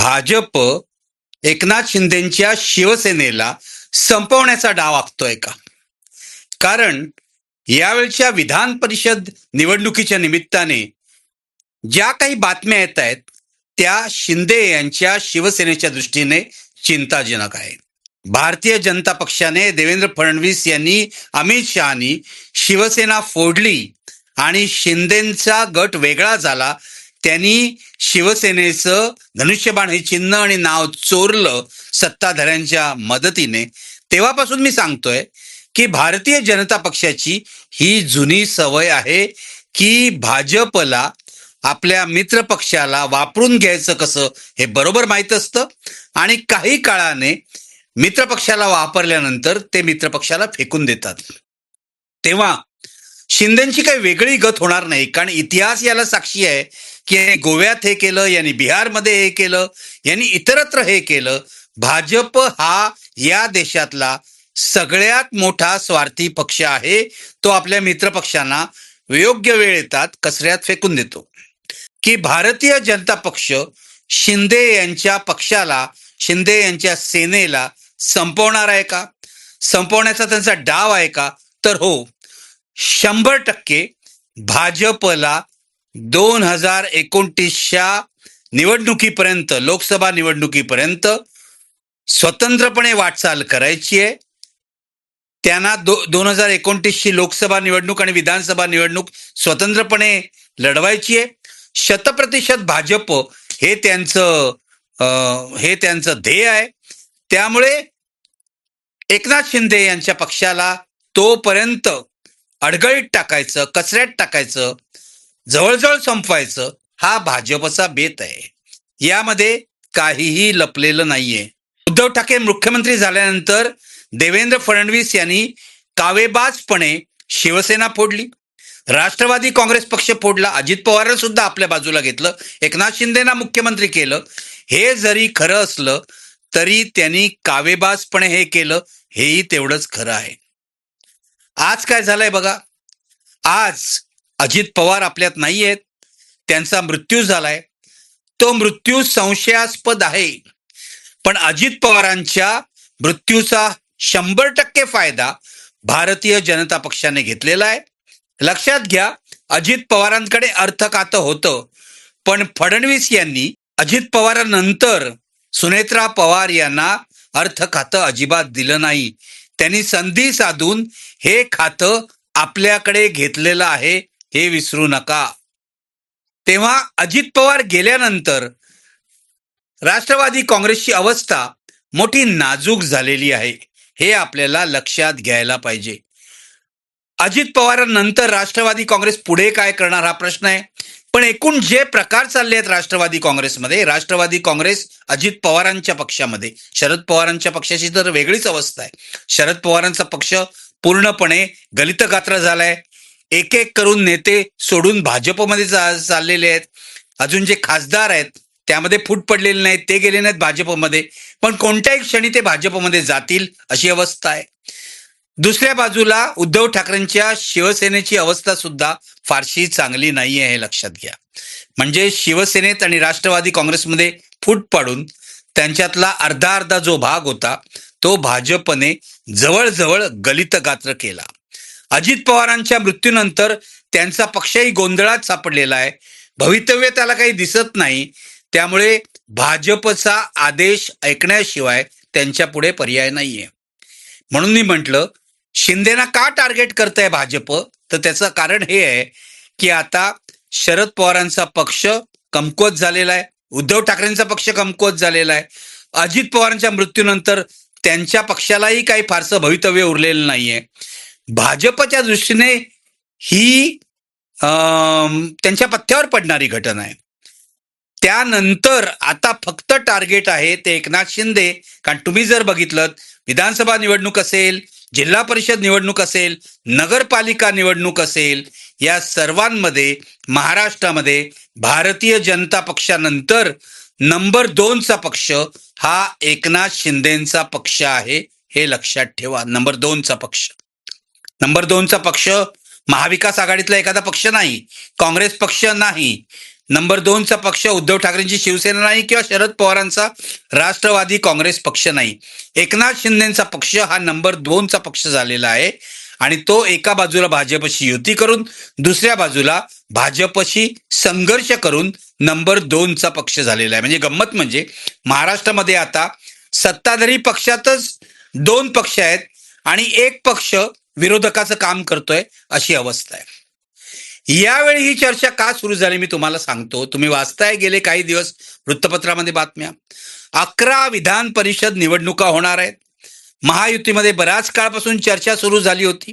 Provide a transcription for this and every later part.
भाजप एकनाथ शिंदेच्या शिवसेनेला संपवण्याचा डाव आखतोय का? कारण यावेळच्या विधान परिषद निवडणुकीच्या निमित्ताने ज्या काही बातम्या येत आहेत त्या शिंदे यांच्या शिवसेनेच्या दृष्टीने चिंताजनक आहेत. भारतीय जनता पक्षाने देवेंद्र फडणवीस यांनी अमित शहानी शिवसेना फोडली आणि शिंदेंचा गट वेगळा झाला. त्यांनी शिवसेनेचं धनुष्यबाण हे चिन्ह आणि नाव चोरलं सत्ताधाऱ्यांच्या मदतीने. तेव्हापासून मी सांगतोय की भारतीय जनता पक्षाची ही जुनी सवय आहे की भाजपला आपल्या मित्र पक्षाला वापरून घ्यायचं कसं हे बरोबर माहीत असतं आणि काही काळाने मित्रपक्षाला वापरल्यानंतर ते मित्रपक्षाला फेकून देतात. तेव्हा शिंदेची काही वेगळी गत होणार नाही, कारण इतिहास याला साक्षी आहे की यांनी गोव्यात हे केलं, यांनी बिहारमध्ये हे केलं, यांनी इतरत्र हे केलं. भाजप हा या देशातला सगळ्यात मोठा स्वार्थी पक्ष आहे. तो आपल्या मित्रपक्षांना योग्य वेळ येतात कचऱ्यात फेकून देतो. की भारतीय जनता पक्ष शिंदे यांच्या पक्षाला, शिंदे यांच्या सेनेला संपवणार आहे का? संपवण्याचा त्यांचा डाव आहे का? तर हो, 100% भाजपला 2029च्या निवडणुकीपर्यंत, लोकसभा निवडणुकीपर्यंत स्वतंत्रपणे वाटचाल करायची आहे. त्यांना 2029ची लोकसभा निवडणूक आणि विधानसभा निवडणूक स्वतंत्रपणे लढवायची आहे. 100% भाजप हे त्यांचं ध्येय आहे. त्यामुळे एकनाथ शिंदे यांच्या पक्षाला तोपर्यंत अडगळीत टाकायचं, कचऱ्यात टाकायचं, जवळजवळ संपवायचं, हा भाजपचा बेत आहे. यामध्ये काहीही लपलेलं नाहीये. उद्धव ठाकरे मुख्यमंत्री झाल्यानंतर देवेंद्र फडणवीस यांनी कावेबाजपणे शिवसेना फोडली, राष्ट्रवादी काँग्रेस पक्ष फोडला, अजित पवार सुद्धा आपल्या बाजूला घेतलं, एकनाथ शिंदेना मुख्यमंत्री केलं. हे जरी खरं असलं तरी त्यांनी कावेबाजपणे हे केलं, हेही तेवढंच खरं आहे. आज काय झालंय बघा. आज अजित पवार आपल्यात नाही आहेत, त्यांचा मृत्यू झालाय. तो मृत्यू संशयास्पद आहे, पण अजित पवारांच्या मृत्यूचा 100% फायदा भारतीय जनता पक्षाने घेतलेला आहे. लक्षात घ्या, अजित पवारांकडे अर्थ खातं होतं, पण फडणवीस यांनी अजित पवारांनंतर सुनेत्रा पवार यांना अर्थ खातं अजिबात दिलं नाही. त्यांनी संधी साधून हे खातं आपल्याकडे घेतलेलं आहे, हे विसरू नका. तेव्हा अजित पवार गेल्यानंतर राष्ट्रवादी काँग्रेसची अवस्था मोठी नाजूक झालेली आहे, हे आपल्याला लक्षात घ्यायला पाहिजे. अजित पवारांनंतर राष्ट्रवादी काँग्रेस पुढे काय करणार हा प्रश्न आहे. पण एकूण जे प्रकार चालले आहेत राष्ट्रवादी काँग्रेसमध्ये, राष्ट्रवादी काँग्रेस अजित पवारांच्या पक्षामध्ये, शरद पवारांच्या पक्षाची तर वेगळीच अवस्था आहे. शरद पवारांचा पक्ष पूर्णपणे गलितगात्र झालाय. एक एक करून नेते सोडून भाजपमध्ये चाललेले आहेत. अजून जे खासदार आहेत त्यामध्ये फूट पडलेले नाहीत, ते गेले नाहीत भाजपमध्ये, पण कोणत्याही क्षणी ते भाजपमध्ये जातील अशी अवस्था आहे. दुसऱ्या बाजूला उद्धव ठाकरेंच्या शिवसेनेची अवस्था सुद्धा फारशी चांगली नाही आहे, हे लक्षात घ्या. म्हणजे शिवसेनेत आणि राष्ट्रवादी काँग्रेसमध्ये फूट पाडून त्यांच्यातला अर्धा जो भाग होता तो भाजपने जवळजवळ गलितगात्र केला. अजित पवारांच्या मृत्यूनंतर त्यांचा पक्षही गोंधळात सापडलेला आहे. भवितव्य त्याला काही दिसत नाही. त्यामुळे भाजपचा आदेश ऐकण्याशिवाय त्यांच्या पुढे पर्याय नाहीये. म्हणून मी म्हटलं, शिंदेना का टार्गेट करताय भाजप, तर त्याचं कारण हे आहे की आता शरद पवारांचा पक्ष कमकुवत झालेला आहे, उद्धव ठाकरेंचा पक्ष कमकुवत झालेला आहे. अजित पवारांच्या मृत्यूनंतर त्यांच्या पक्षालाही काही फारसं भवितव्य उरलेलं नाहीये. भाजपच्या दृष्टीने ही त्यांच्या पथ्यावर पडणारी घटना आहे. त्यानंतर आता फक्त टार्गेट आहे ते एकनाथ शिंदे. कारण तुम्ही जर बघितलं, विधानसभा निवडणूक असेल, जिल्हा परिषद निवडणूक असेल, नगरपालिका निवडणूक असेल, या सर्वांमध्ये महाराष्ट्रामध्ये भारतीय जनता पक्षानंतर नंबर 2चा पक्ष हा एकनाथ शिंदेचा पक्ष आहे, हे लक्षात ठेवा. नंबर 2चा पक्ष महाविकास आघाडीतला एखादा पक्ष नाही, काँग्रेस पक्ष नाही, नंबर 2चा पक्ष उद्धव ठाकरेंची शिवसेना नाही किंवा शरद पवारांचा राष्ट्रवादी काँग्रेस पक्ष नाही. एकनाथ शिंदेचा पक्ष हा नंबर 2चा पक्ष झालेला आहे आणि तो एका बाजूला भाजपशी युती करून दुसऱ्या बाजूला भाजपशी संघर्ष करून नंबर 2चा पक्ष झालेला आहे. म्हणजे गंमत म्हणजे महाराष्ट्रामध्ये आता सत्ताधारी पक्षातच 2 पक्ष आहेत आणि एक पक्ष विरोधकाचं काम करतोय अशी अवस्था आहे. यावेळी ही चर्चा का सुरू झाली मी तुम्हाला सांगतो. तुम्ही वाचताय गेले काही दिवस वृत्तपत्रामध्ये बातम्या. 11 विधान परिषद निवडणुका होणार आहेत. महायुतीमध्ये बराच काळापासून चर्चा सुरू झाली होती.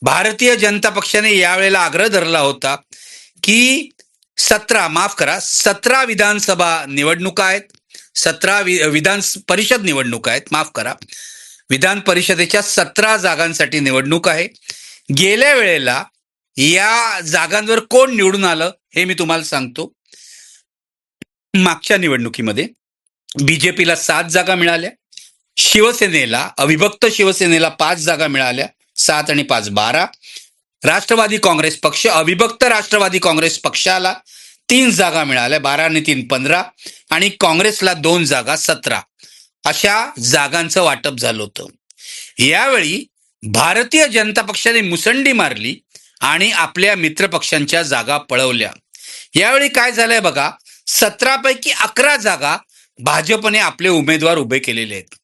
भारतीय जनता पक्षाने यावेळेला आग्रह धरला होता की 17 विधानसभा निवडणुका आहेत. 17 विधान परिषद निवडणुका आहेत, माफ करा, विधान परिषदेच्या 17 जागांसाठी निवडणूक आहे. गेल्या वेळेला या जागांवर कोण निवडून आलं हे मी तुम्हाला सांगतो. मागच्या निवडणुकीमध्ये बीजेपीला 7 जागा मिळाल्या, शिवसेनेला, अविभक्त शिवसेनेला 5 जागा मिळाल्या, 7 आणि 5 12. राष्ट्रवादी काँग्रेस पक्ष, अविभक्त राष्ट्रवादी काँग्रेस पक्षाला 3 जागा मिळाल्या, 12 आणि 3 15, आणि काँग्रेसला 2 जागा 17. अशा जागांचं वाटप झालं होतं. यावेळी भारतीय जनता पक्षाने मुसंडी मारली आणि आपल्या मित्रपक्षांच्या जागा पळवल्या. यावेळी काय झालंय बघा, 17 पैकी 11 जागा भाजपने आपले उमेदवार उभे केलेले आहेत.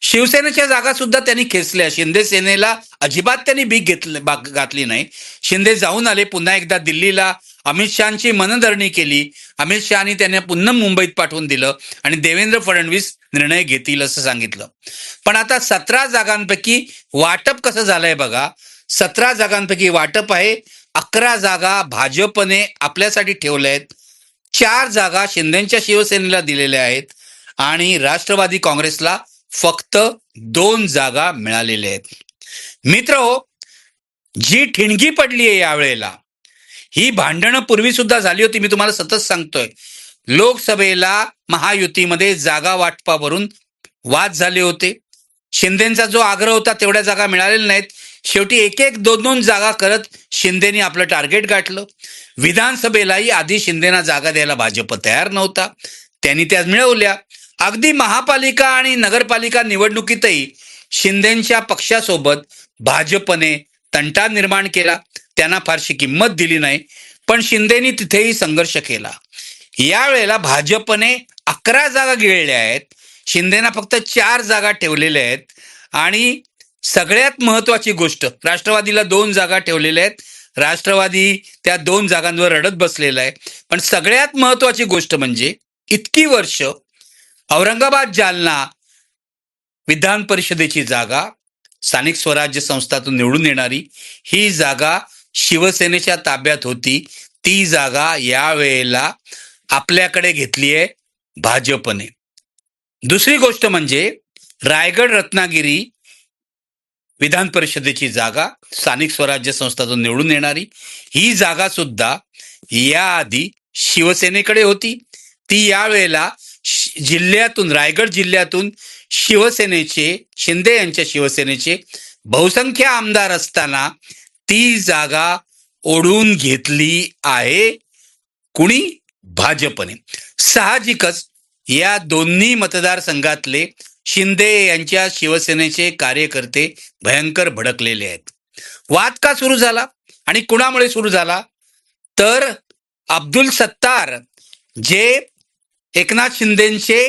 शिवसेनेच्या जागा सुद्धा त्यांनी खेचल्या. शिंदे सेनेला अजिबात त्यांनी घातली नाही. शिंदे जाऊन आले पुन्हा एकदा दिल्लीला, अमित शहाची मनधरणी केली. अमित शहानी त्यांना पुन्हा मुंबईत पाठवून दिलं आणि देवेंद्र फडणवीस निर्णय घेतील असं सांगितलं. पण आता 17 जागांपैकी वाटप कसं झालंय बघा. 17 जागांपैकी वाटप आहे. 11 जागा भाजपने आपल्यासाठी ठेवल्या आहेत, 4 जागा शिंदेच्या शिवसेनेला दिलेल्या आहेत आणि राष्ट्रवादी काँग्रेसला फक्त 2 जागा मिळालेल्या आहेत. मित्रहो, जी ठिणगी पडली आहे यावेळेला, ही भांडणं पूर्वी सुद्धा झाली होती. मी तुम्हाला सतत सांगतोय, लोकसभेला महायुतीमध्ये जागा वाटपावरून वाद झाले होते. शिंदेचा जो आग्रह होता तेवढ्या जागा मिळालेल्या नाहीत. शेवटी 1-1, 2-2 जागा करत शिंदेनी आपलं टार्गेट गाठलं. विधानसभेलाही आधी शिंदेना जागा द्यायला भाजप तयार नव्हता, त्यांनी त्या मिळवल्या. अगदी महापालिका आणि नगरपालिका निवडणुकीतही शिंदेच्या पक्षासोबत भाजपने तंटा निर्माण केला. त्यांना फारशी किंमत दिली नाही, पण शिंदेनी तिथेही संघर्ष केला. यावेळेला भाजपने 11 जागा गिळल्या आहेत, शिंदेना फक्त 4 जागा ठेवलेल्या आहेत. आणि सगळ्यात महत्वाची गोष्ट, राष्ट्रवादीला 2 जागा ठेवलेल्या आहेत. राष्ट्रवादी त्या 2 जागांवर रडत बसलेला आहे. पण सगळ्यात महत्वाची गोष्ट म्हणजे इतकी वर्ष औरंगाबाद जालना विधान परिषदेची जागा, स्थानिक स्वराज्य संस्थातून निवडून येणारी ही जागा शिवसेनेच्या ताब्यात होती. ती जागा यावेळेला आपल्याकडे घेतली आहे भाजपने. दुसरी गोष्ट म्हणजे रायगड रत्नागिरी विधान परिषदेची जागा, स्थानिक स्वराज्य संस्थातून निवडून येणारी ही जागा सुद्धा याआधी शिवसेनेकडे होती. ती यावेळेला जिल्ह्यातून, रायगड जिल्ह्यातून शिवसेनेचे, शिंदे यांच्या शिवसेनेचे बहुसंख्य आमदार असताना ती जागा ओढून घेतली आहे. कुणी? भाजपने. साहजिकच या दोन्ही मतदारसंघातले शिंदे यांच्या शिवसेनेचे कार्यकर्ते भयंकर भडकलेले आहेत. वाद का सुरू झाला आणि कुणामुळे सुरू झाला? तर अब्दुल सत्तार जे एकनाथ शिंदेचे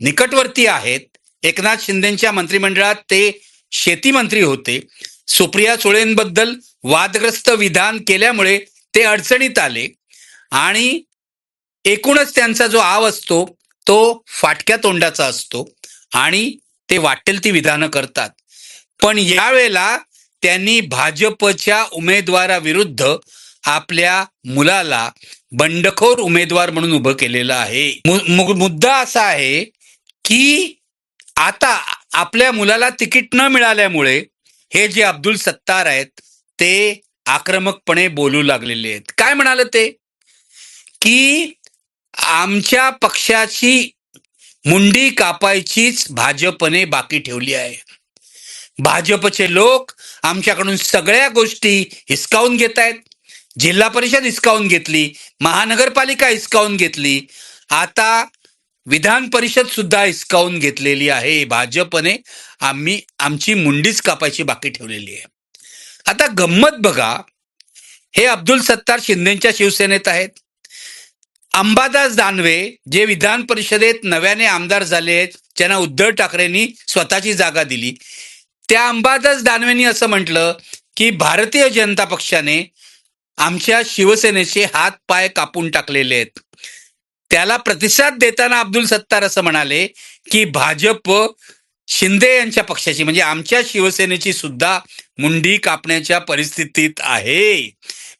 निकटवर्ती आहेत, एकनाथ शिंदेच्या मंत्रिमंडळात ते शेती मंत्री होते, सुप्रिया सुळेंबद्दल वादग्रस्त विधान केल्यामुळे ते अडचणीत आले आणि एकूणच त्यांचा जो आव असतो तो फाटक्या तोंडाचा असतो आणि ते वाटेल ती विधानं करतात. पण यावेळेला त्यांनी भाजपच्या उमेदवाराविरुद्ध आपल्या मुलाला बंडखोर उमेदवार म्हणून उभं केलेलं आहे. मुद्दा असा आहे की आता आपल्या मुलाला तिकीट न मिळाल्यामुळे हे जे अब्दुल सत्तार आहेत ते आक्रमकपणे बोलू लागलेले आहेत. काय म्हणाले ते? की आमच्या पक्षाची मुंडी कापायचीच भाजपने बाकी ठेवली आहे. भाजपचे लोक आमच्याकडून सगळ्या गोष्टी हिसकावून घेत आहेत. जिल्हा परिषद हिसकावून घेतली, महानगरपालिका हिसकावून घेतली, आता विधान परिषद सुद्धा हिसकावून घेतलेली आहे. भाजपने आमची मुंडीच कापायची बाकी ठेवलेली आहे. आता गंमत बघा, हे अब्दुल सत्तार शिंदेच्या शिवसेनेत आहेत. अंबादास दानवे जे विधान परिषदेत नव्याने आमदार झाले आहेत, ज्यांना उद्धव ठाकरेंनी स्वतःची जागा दिली, त्या अंबादास दानवेंनी असं म्हटलं की भारतीय जनता पक्षाने आमच्या शिवसेनेचे हात पाय कापून टाकलेले आहेत. त्याला प्रतिसाद देताना अब्दुल सत्तार असं म्हणाले की भाजप शिंदे यांच्या पक्षाची म्हणजे आमच्या शिवसेनेची सुद्धा मुंडी कापण्याच्या परिस्थितीत आहे.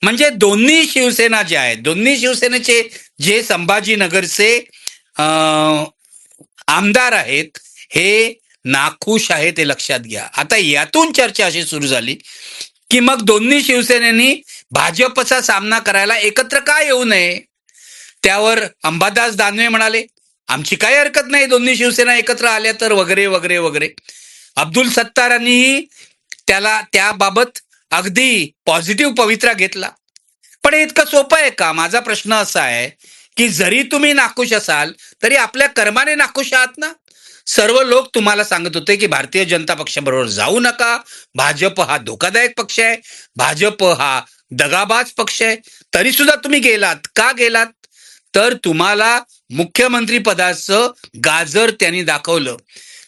म्हणजे दोन्ही शिवसेना ज्या आहेत, दोन्ही शिवसेनेचे जे संभाजीनगरचे आमदार आहेत हे नाखुश आहेत, हे लक्षात घ्या. आता यातून चर्चा अशी सुरू झाली की मग दोन्ही शिवसेनेनी भाजपचा सामना करायला एकत्र का येऊ नये. त्यावर अंबादास दानवे म्हणाले आमची काही हरकत नाही दोन्ही शिवसेना एकत्र आल्या तर, वगैरे वगैरे वगैरे. अब्दुल सत्तारांनीही त्याबाबत अगदी पॉझिटिव्ह पवित्रा घेतला. पण हे इतकं सोपं आहे का? माझा प्रश्न असा आहे की जरी तुम्ही नाखुश असाल तरी आपल्या कर्माने नाखुश आहात ना. सर्व लोक तुम्हाला सांगत होते की भारतीय जनता पक्षाबरोबर जाऊ नका, भाजप हा धोकादायक पक्ष आहे, भाजप हा दगाबाज पक्ष आहे. तरी सुद्धा तुम्ही गेलात. का गेलात? तर तुम्हाला मुख्यमंत्री पदाचं गाजर त्यांनी दाखवलं.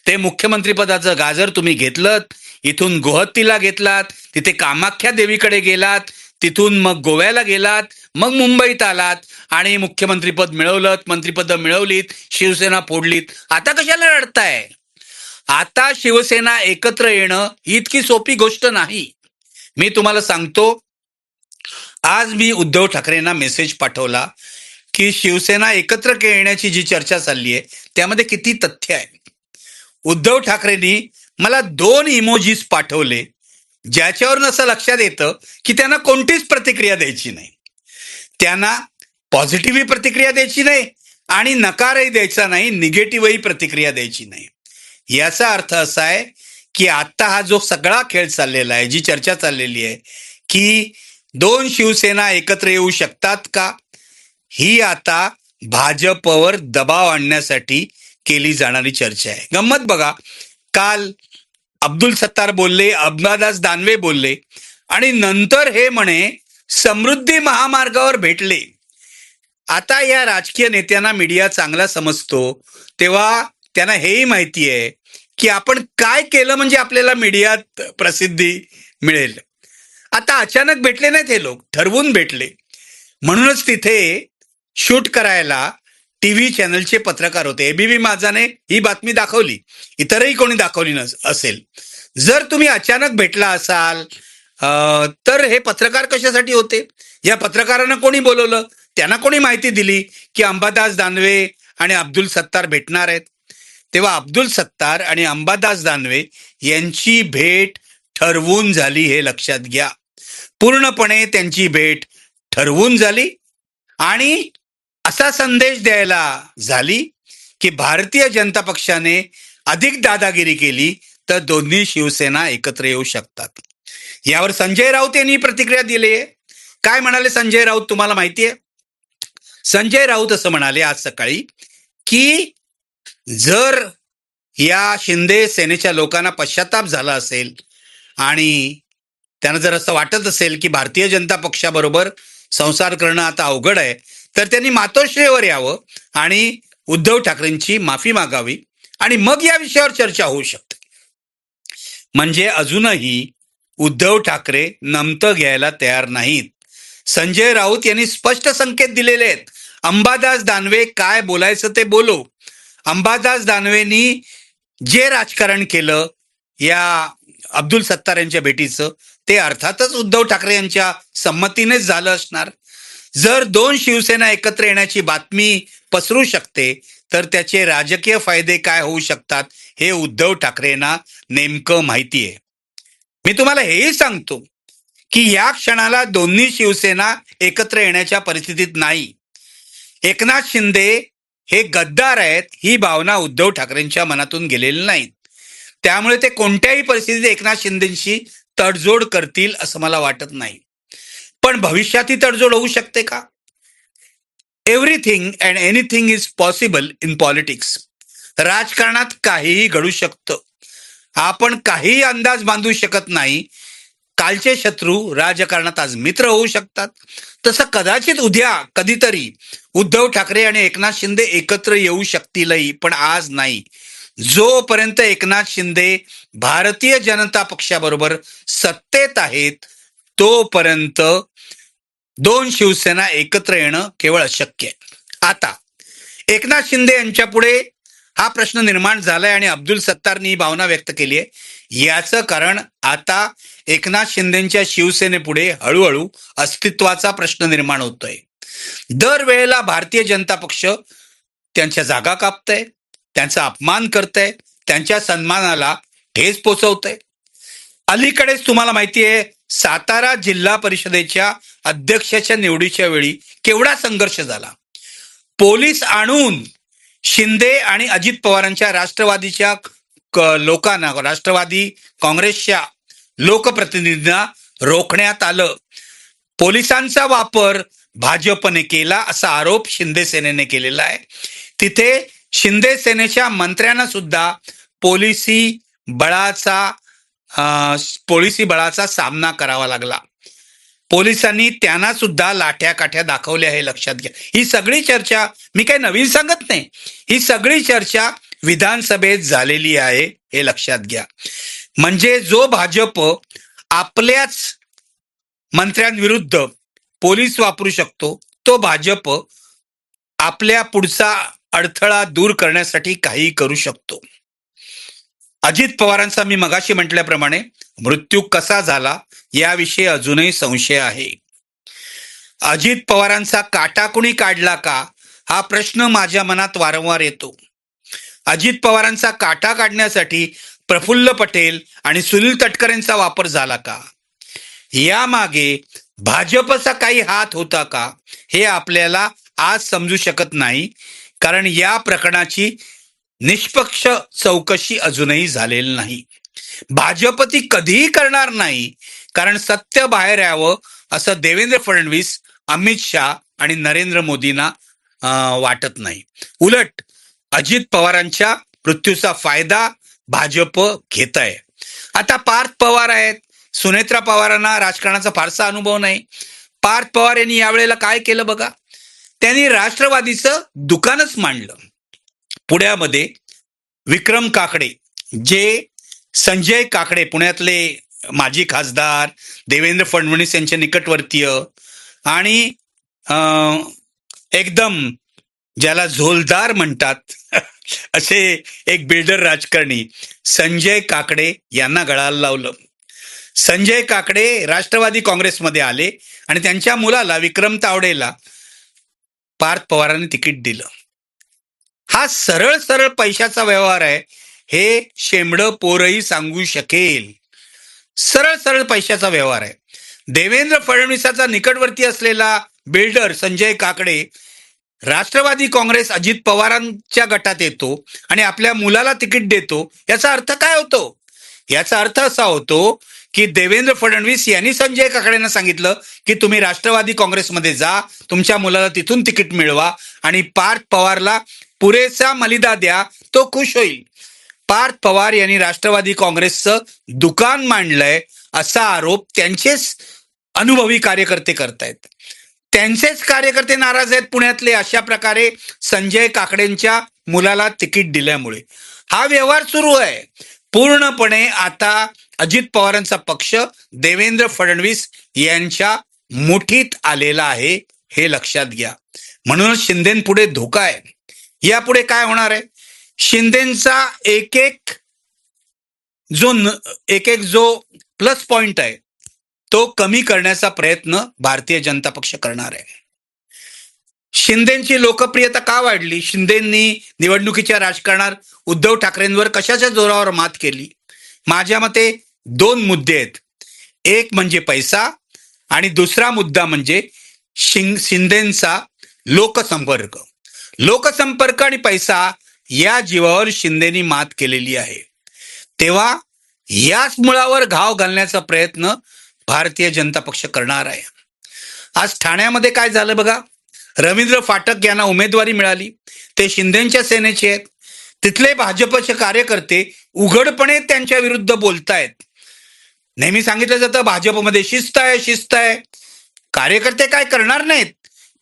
ते मुख्यमंत्री पदाचं गाजर तुम्ही घेतलं, इथून गुवाहाटीला घेतलात, तिथे कामाख्या देवीकडे गेलात, तिथून मग गोव्याला गेलात, मग मुंबईत आलात आणि मुख्यमंत्रीपद मिळवलं, मंत्रिपद मिळवलीत, शिवसेना फोडलीत. आता कशाला रडताय? आता शिवसेना एकत्र येणं ही इतकी सोपी गोष्ट नाही. मी तुम्हाला सांगतो, आज मी उद्धव ठाकरेंना मेसेज पाठवला की शिवसेना एकत्र येण्याची जी चर्चा चालली आहे त्यामध्ये किती तथ्य आहे. उद्धव ठाकरेंनी मला 2 इमोजीस पाठवले ज्याच्यावरून असं लक्षात येतं की त्यांना कोणतीच प्रतिक्रिया द्यायची नाही. त्यांना पॉझिटिव्ह प्रतिक्रिया द्यायची नाही आणि नकारही द्यायचा नाही, निगेटिव्हही प्रतिक्रिया द्यायची नाही. याचा अर्थ असा आहे की आता हा जो सगळा खेळ चाललेला आहे, जी चर्चा चाललेली आहे की 2 शिवसेना एकत्र येऊ शकतात का, ही आता भाजपवर दबाव आणण्यासाठी केली जाणारी चर्चा आहे. गंमत बघा, काल अब्दुल सत्तार बोलले, अंबादास दानवे बोलले आणि नंतर हे म्हणे समृद्धी महामार्गावर भेटले. आता या राजकीय नेत्यांना मीडिया चांगला समजतो तेव्हा त्यांना हेही माहिती आहे की आपण काय केलं म्हणजे आपल्याला मीडियात प्रसिद्धी मिळेल. आता अचानक भेटले नाहीत हे लोक, ठरवून भेटले. म्हणूनच तिथे शूट करायला टीव्ही चॅनलचे पत्रकार होते. एबीपी माझाने ही बातमी दाखवली, इतरही कोणी दाखवली असेल. जर तुम्ही अचानक भेटला असाल तर हे पत्रकार कशासाठी होते? या पत्रकारांना कोणी बोलवलं? त्यांना कोणी माहिती दिली की अंबादास दानवे आणि अब्दुल सत्तार भेटणार आहेत? तेव्हा अब्दुल सत्तार आणि अंबादास दानवे यांची भेट ठरवून झाली, हे लक्षात घ्या. पूर्णपणे त्यांची भेट ठरवून झाली आणि असा संदेश द्यायला झाली की भारतीय जनता पक्षाने अधिक दादागिरी केली तर दोन्ही शिवसेना एकत्र येऊ शकतात. यावर संजय राऊत यांनी प्रतिक्रिया दिली आहे. काय म्हणाले संजय राऊत तुम्हाला माहिती आहे? संजय राऊत असं म्हणाले आज सकाळी की जर या शिंदे सेनेच्या लोकांना पश्चाताप झाला असेल आणि त्यांना जर असं वाटत असेल की भारतीय जनता पक्षाबरोबर संसार करणं आता अवघड आहे, तर त्यांनी मातोश्रीवर यावं आणि उद्धव ठाकरेंची माफी मागावी आणि मग या विषयावर चर्चा होऊ शकते. म्हणजे अजूनही उद्धव ठाकरे नमतं घ्यायला तयार नाहीत. संजय राऊत यांनी स्पष्ट संकेत दिलेले आहेत. अंबादास दानवे काय बोलायचं ते बोलो. अंबादास दानवेंनी जे राजकारण केलं या अब्दुल सत्तार यांच्या भेटीचं, ते अर्थातच उद्धव ठाकरे यांच्या संमतीनेच झालं असणार. जर 2 शिवसेना एकत्र येण्याची बातमी पसरू शकते तर त्याचे राजकीय फायदे काय होऊ शकतात हे उद्धव ठाकरेंना नेमकं माहिती आहे. मी तुम्हाला हेही सांगतो की या क्षणाला दोन्ही शिवसेना एकत्र येण्याच्या परिस्थितीत नाही. एकनाथ शिंदे हे गद्दार आहेत ही भावना उद्धव ठाकरेंच्या मनातून गेलेली नाहीत. त्यामुळे ते कोणत्याही परिस्थितीत एकनाथ शिंदेशी तडजोड करतील असं मला वाटत नाही. पण पण भविष्यातही तडजोड होऊ शकते का? Everything and anything is possible in politics. राजकारणात काहीही घडू शकतं. आपण काहीही अंदाज बांधू शकत नाही. कालचे शत्रू राजकारणात आज मित्र होऊ शकतात. तसं कदाचित उद्या कधीतरी उद्धव ठाकरे आणि एकनाथ शिंदे एकत्र येऊ शकतीलही, पण आज नाही. जोपर्यंत एकनाथ शिंदे भारतीय जनता पक्षाबरोबर सत्तेत आहेत तोपर्यंत दोन शिवसेना एकत्र येणं केवळ अशक्य आहे. आता एकनाथ शिंदे यांच्या पुढे हा प्रश्न निर्माण झालाय आणि अब्दुल सत्तारनी ही भावना व्यक्त केली आहे. याचं कारण आता एकनाथ शिंदेच्या शिवसेनेपुढे हळूहळू अस्तित्वाचा प्रश्न निर्माण होतोय. दरवेळेला भारतीय जनता पक्ष त्यांच्या जागा कापतंय, त्यांचा अपमान करतंय, त्यांच्या सन्मानाला ठेच पोचवतंय. अलीकडेच तुम्हाला माहिती आहे सातारा जिल्हा परिषदेच्या अध्यक्षाच्या निवडीच्या वेळी केवढा संघर्ष झाला. पोलीस आणून शिंदे आणि अजित पवारांच्या राष्ट्रवादीच्या लोकांना, राष्ट्रवादी काँग्रेसच्या लोकप्रतिनिधींना रोखण्यात आलं. पोलिसांचा वापर भाजपने केला असा आरोप शिंदे सेनेने केलेला आहे. तिथे शिंदे सेनेच्या मंत्र्यांना सुद्धा पोलिसी बळाचा सामना करावा लागला. पोलिसांनी त्यांना सुद्धा लाठ्या काठ्या दाखवल्या हे लक्षात घ्या. ही सगळी चर्चा मी काही नवीन सांगत नाही. ही सगळी चर्चा विधानसभेत झालेली आहे हे लक्षात घ्या. म्हणजे जो भाजप आपल्याच मंत्र्यांविरुद्ध पोलीस वापरू शकतो तो भाजप आपल्या पुढचा अडथळा दूर करण्यासाठी काही करू शकतो. अजित पवारांचा मी मगाशी म्हटल्याप्रमाणे मृत्यू कसा झाला याविषयी अजूनही संशय आहे. अजित पवारांचा काटा कुणी काढला का हा प्रश्न माझ्या मनात वारंवार येतो. अजित पवारांचा काटा काढण्यासाठी प्रफुल्ल पटेल आणि सुनील तटकरेंचा वापर झाला का? यामागे भाजपचा काही हात होता का हे आपल्याला आज समजू शकत नाही, कारण या प्रकरणाची निष्पक्ष चौकशी अजूनही झालेली नाही. भाजप ती कधीही करणार नाही, कारण सत्य बाहेर यावं असं देवेंद्र फडणवीस, अमित शहा आणि नरेंद्र मोदींना वाटत नाही. उलट अजित पवारांच्या मृत्यूचा फायदा भाजप घेत आहे. आता पार्थ पवार आहेत. सुनेत्रा पवारांना राजकारणाचा फारसा अनुभव नाही. पार्थ पवार यांनी यावेळेला काय केलं बघा, त्यांनी राष्ट्रवादीचं दुकानच मांडलं. पुण्यामध्ये विक्रम काकडे, जे संजय काकडे पुण्यातले माजी खासदार, देवेंद्र फडणवीस यांचे निकटवर्तीय आणि एकदम ज्याला झोलदार म्हणतात असे एक बिल्डर राजकारणी संजय काकडे यांना गळाला लावलं. संजय काकडे राष्ट्रवादी काँग्रेसमध्ये आले आणि त्यांच्या मुलाला विक्रम तावडेला पार्थ पवारांनी तिकीट दिलं. हा सरळ सरळ पैशाचा व्यवहार आहे हे शेंबडं पोरही सांगू शकेल. सरळ सरळ पैशाचा व्यवहार आहे. देवेंद्र फडणवीसाचा निकटवर्ती असलेला बिल्डर संजय काकडे राष्ट्रवादी काँग्रेस अजित पवारांच्या गटात येतो आणि आपल्या मुलाला तिकीट देतो. याचा अर्थ काय होतो? याचा अर्थ असा होतो की देवेंद्र फडणवीस यांनी संजय काकडेंना सांगितलं की तुम्ही राष्ट्रवादी काँग्रेसमध्ये जा, तुमच्या मुलाला तिथून तिकीट मिळवा आणि पार्थ पवारला पुरेसा मलिदा द्या, तो खुश होईल. पार्थ पवार यांनी राष्ट्रवादी काँग्रेसचं दुकान मांडलंय असा आरोप त्यांचेच अनुभवी कार्यकर्ते करतायत. त्यांचेच कार्यकर्ते नाराज आहेत पुण्यातले अशा प्रकारे संजय काकडेंच्या मुलाला तिकीट दिल्यामुळे. हा व्यवहार सुरू आहे. पूर्णपणे आता अजित पवारांचा पक्ष देवेंद्र फडणवीस यांच्या मुठीत आलेला आहे हे लक्षात घ्या. म्हणूनच शिंदेपुढे धोका आहे. यापुढे काय होणार आहे? शिंदेचा एक एक जो प्लस पॉइंट आहे तो कमी करण्याचा प्रयत्न भारतीय जनता पक्ष करणार आहे. शिंदेची लोकप्रियता का वाढली? शिंदेंनी निवडणुकीच्या राजकारणात उद्धव ठाकरेंवर कशाच्या जोरावर मात केली? माझ्या मते दोन मुद्दे आहेत. एक म्हणजे पैसा आणि दुसरा मुद्दा म्हणजे शिंदेचा लोकसंपर्क. लोकसंपर्क आणि पैसा या जीवावर शिंदेनी मात केलेली आहे. तेव्हा याच मुळावर घाव घालण्याचा प्रयत्न भारतीय जनता पक्ष करणार आहे. आज ठाण्यामध्ये काय झालं बघा. रवींद्र फाटक यांना उमेदवारी मिळाली. ते शिंदेच्या सेनेचे आहेत. तिथले भाजपचे कार्यकर्ते उघडपणे त्यांच्या विरुद्ध बोलतायत. नेहमी सांगितलं जातं भाजपमध्ये शिस्त आहे, शिस्त आहे. कार्यकर्ते काय करणार नाहीत,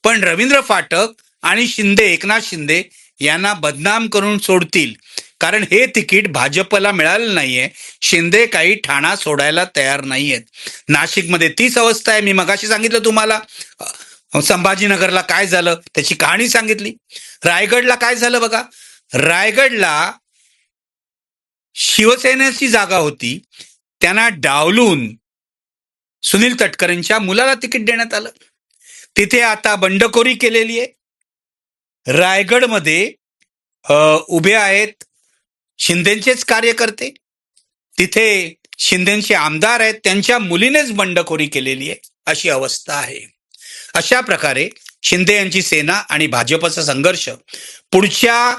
पण रवींद्र फाटक आणि शिंदे, एकनाथ शिंदे यांना बदनाम करून सोडतील. कारण हे तिकीट भाजपला मिळालं नाहीये. शिंदे काही ठाणा सोडायला तयार नाहीयेत. नाशिकमध्ये तीच अवस्था आहे. मी मगाशी सांगितलं तुम्हाला संभाजीनगरला काय झालं त्याची कहाणी सांगितली. रायगडला काय झालं बघा. रायगडला शिवसेनेची जागा होती, त्यांना डावलून सुनील तटकरेंच्या मुलाला तिकीट देण्यात आलं. तिथे आता बंडखोरी केलेली आहे. रायगडमध्ये उभे आहेत शिंदेचेच कार्यकर्ते. तिथे शिंदेचे आमदार आहेत, त्यांच्या मुलीनेच बंडखोरी केलेली आहे. अशी अवस्था आहे. अशा प्रकारे शिंदे यांची सेना आणि भाजपचा संघर्ष पुढच्या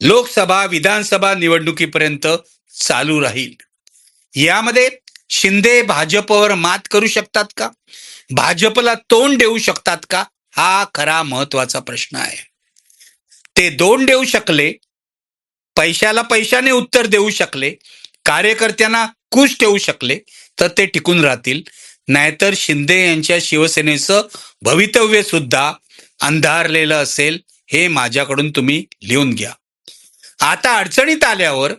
लोकसभा विधानसभा निवडणुकीपर्यंत चालू राहील. यामध्ये शिंदे भाजपवर मात करू शकतात का, भाजपला तोंड देऊ शकतात का, हा खरा महत्वाचा प्रश्न आहे. ते तोंड देऊ शकले, पैशाला पैशाने उत्तर देऊ शकले, कार्यकर्त्यांना खुश ठेवू शकले तर ते टिकून राहतील. नाहीतर शिंदे यांच्या शिवसेनेचं भवितव्य सुद्धा अंधारलेलं असेल. हे माझ्याकडून तुम्ही लिहून घ्या. आता अडचणीत आल्यावर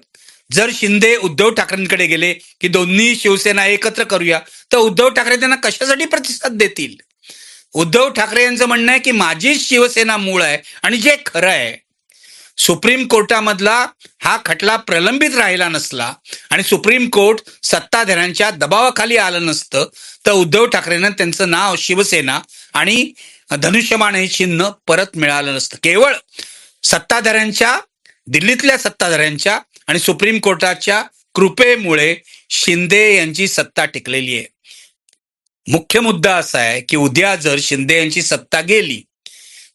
जर शिंदे उद्धव ठाकरेंकडे गेले की दोन्ही शिवसेना एकत्र करूया, तर उद्धव ठाकरे त्यांना कशासाठी प्रतिसाद देतील. उद्धव ठाकरे यांचं म्हणणं आहे की माझीच शिवसेना मूळ आहे आणि जे खरं आहे, सुप्रीम कोर्टामधला हा खटला प्रलंबित राहिला नसला आणि सुप्रीम कोर्ट सत्ताधाऱ्यांच्या दबावाखाली आलं नसतं तर उद्धव ठाकरेंना त्यांचं नाव शिवसेना आणि धनुष्यबाण हे चिन्ह परत मिळालं नसतं. केवळ सत्ताधाऱ्यांच्या, दिल्लीतल्या सत्ताधाऱ्यांच्या आणि सुप्रीम कोर्टाच्या कृपेमुळे शिंदे यांची सत्ता टिकलेली आहे. मुख्य मुद्दा असा आहे की उद्या जर शिंदे यांची सत्ता गेली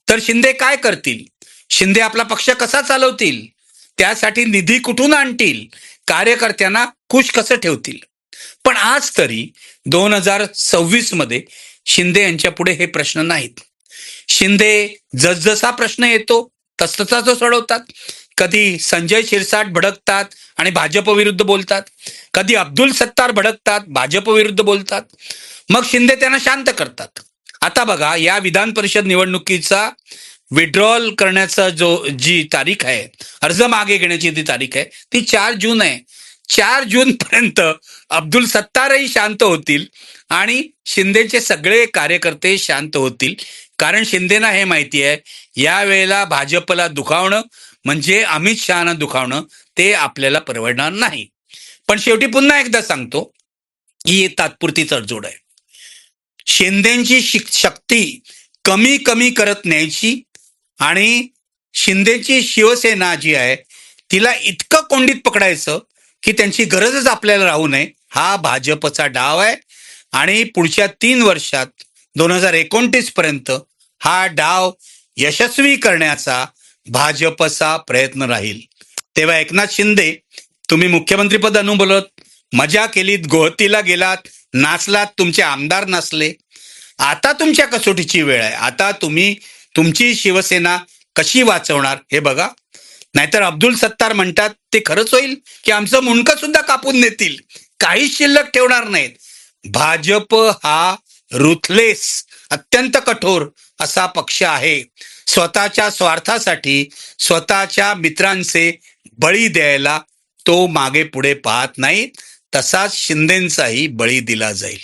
तर शिंदे काय करतील, शिंदे आपला पक्ष कसा चालवतील, त्यासाठी निधी कुठून आणतील, कार्यकर्त्यांना खुश कसं ठेवतील. पण आज तरी 2026 मध्ये शिंदे यांच्या पुढे हे प्रश्न नाहीत. शिंदे जसजसा प्रश्न येतो तसतसा तो सोडवतात. कधी संजय शिरसाट भडकतात आणि भाजप विरुद्ध बोलतात, कधी अब्दुल सत्तार भडकतात, भाजप विरुद्ध बोलतात, मग शिंदे त्यांना शांत करतात. आता बघा, या विधान परिषद निवडणुकीचा विड्रॉल करण्याचा जी तारीख आहे, अर्ज मागे घेण्याची जी तारीख आहे ती 4 जून आहे. 4 जून पर्यंत अब्दुल सत्तारही शांत होतील आणि शिंदेचे सगळे कार्यकर्ते शांत होतील. कारण शिंदेना हे माहिती आहे, यावेळेला भाजपला दुखावणं म्हणजे अमित शहाना दुखावणं ते आपल्याला परवडणार नाही. पण शेवटी पुन्हा एकदा सांगतो ही तात्पुरती तडजोड आहे. शिंदेची शक्ती कमी कमी करत न्यायची आणि शिंदेची शिवसेना जी आहे तिला इतकं कोंडीत पकडायचं की त्यांची गरजच आपल्याला राहू नये, हा भाजपचा डाव आहे. आणि पुढच्या 3 वर्षात 2029 पर्यंत हा डाव यशस्वी करण्याचा भाजपचा प्रयत्न राहील. तेव्हा एकनाथ शिंदे, तुम्ही मुख्यमंत्रीपद अनुभवलत, मजा केलीत, गोहतीला गेलात, नाचलात, तुमचे आमदार नाचले. आता तुमच्या कसोटीची वेळ आहे. आता तुम्ही तुमची शिवसेना कशी वाचवणार हे बघा. नाहीतर अब्दुल सत्तार म्हणतात ते खरंच होईल की आमचं मुंडकं सुद्धा कापून नेतील, काहीच शिल्लक ठेवणार नाहीत. भाजप हा रुथलेस, अत्यंत कठोर असा पक्ष आहे. स्वतःच्या स्वार्थासाठी स्वतःच्या मित्रांचे बळी द्यायला तो मागे पुढे पाहत नाही. तसाच शिंदेंचाही बळी दिला जाईल.